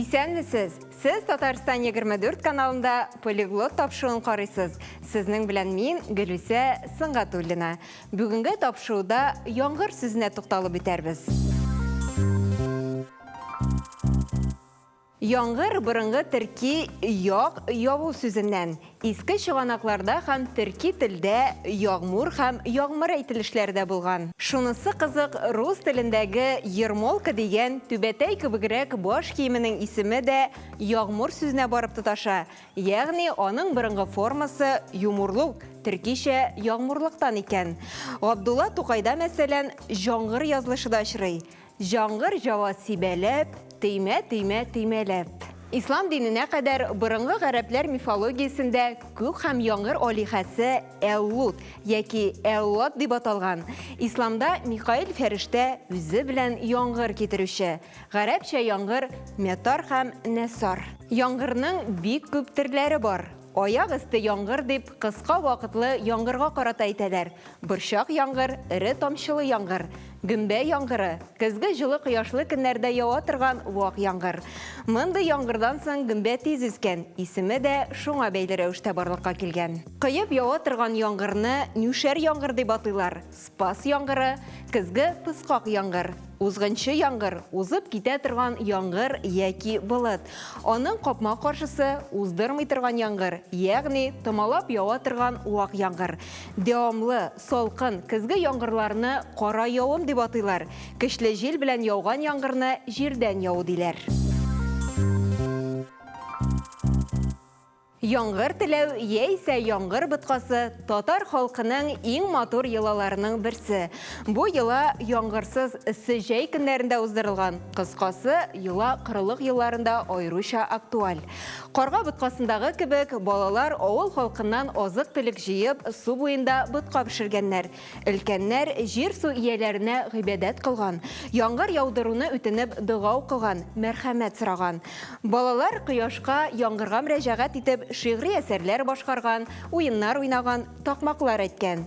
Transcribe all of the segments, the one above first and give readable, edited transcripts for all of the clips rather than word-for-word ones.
Исәнмесез? Сіз Татарстан 24 каналында полиглот тапшыуын қарайсыз. Сізнің білән мен Гүлүсә Сыңғатуллина. Бүгінгі тапшыуда яңғыр сүзіне тоқталып бетербіз. Яңғыр бұрынғы түрки яқ яву сүзінен. Искі шығанақларда һәм түрки тілде яғмур һәм яғмыр әйтілішлерді болған. Шунысы қызық, рус тіліндегі ермолка деген түбәтәй кібігірек баш киімінің исімі де яғмур сүзіне барып тұташа. Яғни, оның бұрынғы формасы юмурлық, түркише яғмурлықтан екен. Абдулла Тукайда мәселен жаңғыр язлышы да ашырый. Жаңғыр жава сибәлеп, теймәләп. Ислам диніне қадар бұрынғы ғәрәпләр мифологиясында көк һәм яңғыр алихасы Әллут, яки Әллот дип аталған. Исламда Михаил фәрештә үзе белән яңғыр китерүче. Ғәрәпчә яңғыр метар һәм нәсар. Яңғырның бик күп төрләре бар. Аяк өсте яңғыр дип кыска вакытлы яңғырга карата әйтәләр. Борчак яңғыр, ире тамчылы яңғыр, гөмбә яңғыры, көзге җылы кояшлы көннәрдә ява торган вак яңғыр. Мондый яңғырдан соң гөмбә тиз үскән, исеме дә шуңа бәйле рәвештә барлыкка килгән. Кыеп ява торган яңғырны нүшәр яңғыр дип атыйлар. Спас яңғыры, көзге пыскак яңғыр. Узгынчы яңғыр, узып китә торган яңғыр яки болыт. Аның капма каршысы уздырмый торган яңғыр, ягъни томалап ява торган вак яңғыр. Дәвамлы, салкын, көзге яңғырларны кара явым дип атыйлар. Көчле җил белән яуган яңғырны җирдән яу диләр. Яңғыр теләү яисә яңғыр быткасы татар халкының иң матур йылаларының берсе. Бу йыла яңғырсыз эссе җәй көннәрендә уздырылган. Кыскасы, йыла кырылык йылларында аеруча актуаль. Карга быткасындагы кебек, балалар авыл халкыннан азык-төлек җыеп, су буенда бытка пешергәннәр. Өлкәннәр җир су ияләренә гыйбадәт кылган. Яңғыр яудыруны үтенеп дуга укыган, мәрхәмәт сораган. Балалар кояшка яңғырга мөрәҗәгать итеп шигъри әсәрләр башкарган, уеннар уйнаган, такмаклар әйткән.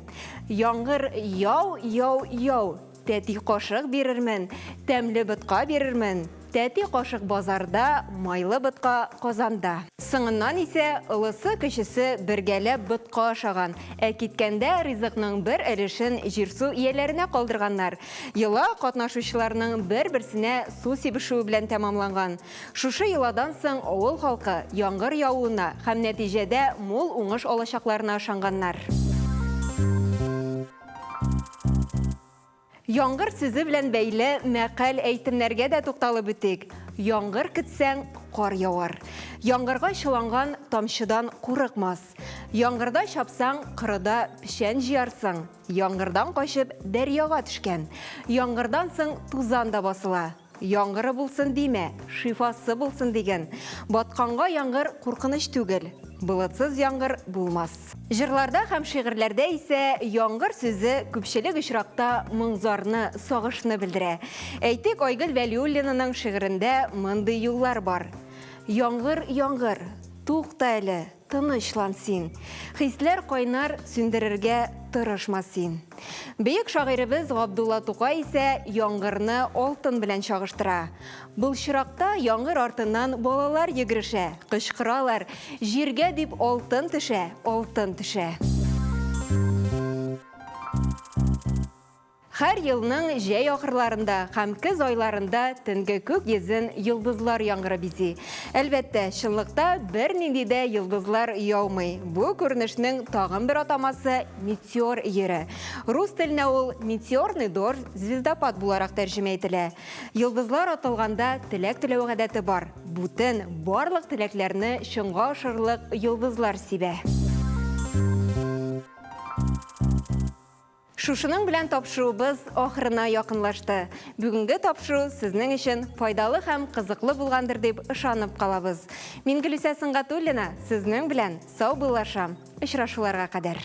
Яңғыр яу, тәти кашык бирермен, тәмле бытка бирермен. Тәти кашык базарда, майлы бытка казанда. Сыңыннан исә ылысы кешесе бергәләп бытка ашаган. Ә киткәндә ризыкның бер өлешен җир-су ияләренә калдырганнар. Йыла катнашучыларның бер-берсенә су сибешүе белән тәмамланган. Шушы йыладан соң авыл халкы яңғыр явуына һәм нәтиҗәдә мул уңыш алачакларына ышанганнар. Яңғыр сүзе белән бәйле мәкаль әйтемнәргә дә тукталып үтик. Яңғыр көтсәң, кар явар. Яңғырга чыланган тамчыдан курыкмас. Яңғырда чапсаң, кырыда пешән җыярсың. Яңғырдан качып дәрьяга төшкән. Яңғырдан соң тузан да басыла. Яңғыры булсын димә, шифасы булсын дигән. Батканга яңғыр куркыныч түгел. Булытсыз яңғыр булмас. Җырларда һәм шигырьләрдә исә яңғыр сүзе күпчелек очракта моңзарны, сагышны белдерә. Әйтик, Айгөл Вәлиуллинаның шигырендә мондый юллар бар. Яңғыр, тукта әле, тынычлан син. Хисләр кайнар, сүндерергә тырышма син. Бөек шагыйребез Абдулла Тукай исә яңғырны алтын белән чагыштыра. Бұл чиракта яңғыр артыннан балалар йөгерешә, кычкыралар, җиргә дип алтын төшә. Һәр елның җәй ахырларында һәм көз айларында төнге күк йөзен йолдызлар яңгыры бизи. Әлбәттә, чынлыкта бернинди дә йолдызлар яумый. Бу күренешнең тагын бер атамасы метеор йөре. Рус теленә ул метеорный дождь, звездопад буларак тәрҗемә ителә. Йолдызлар атылганда теләк теләү гадәте бар. Бүтән барлык теләкләрне чынга ашырлык йолдызлар сибә. Шушының белән тапшыруыбыз ахырына якынлашты. Бүгенге тапшыру сезнең өчен файдалы һәм кызыклы булгандыр дип ышанып калабыз. Мин Гөлүсә Сыңғатуллина, сезнең белән сау булашам. Очрашуларга кадәр.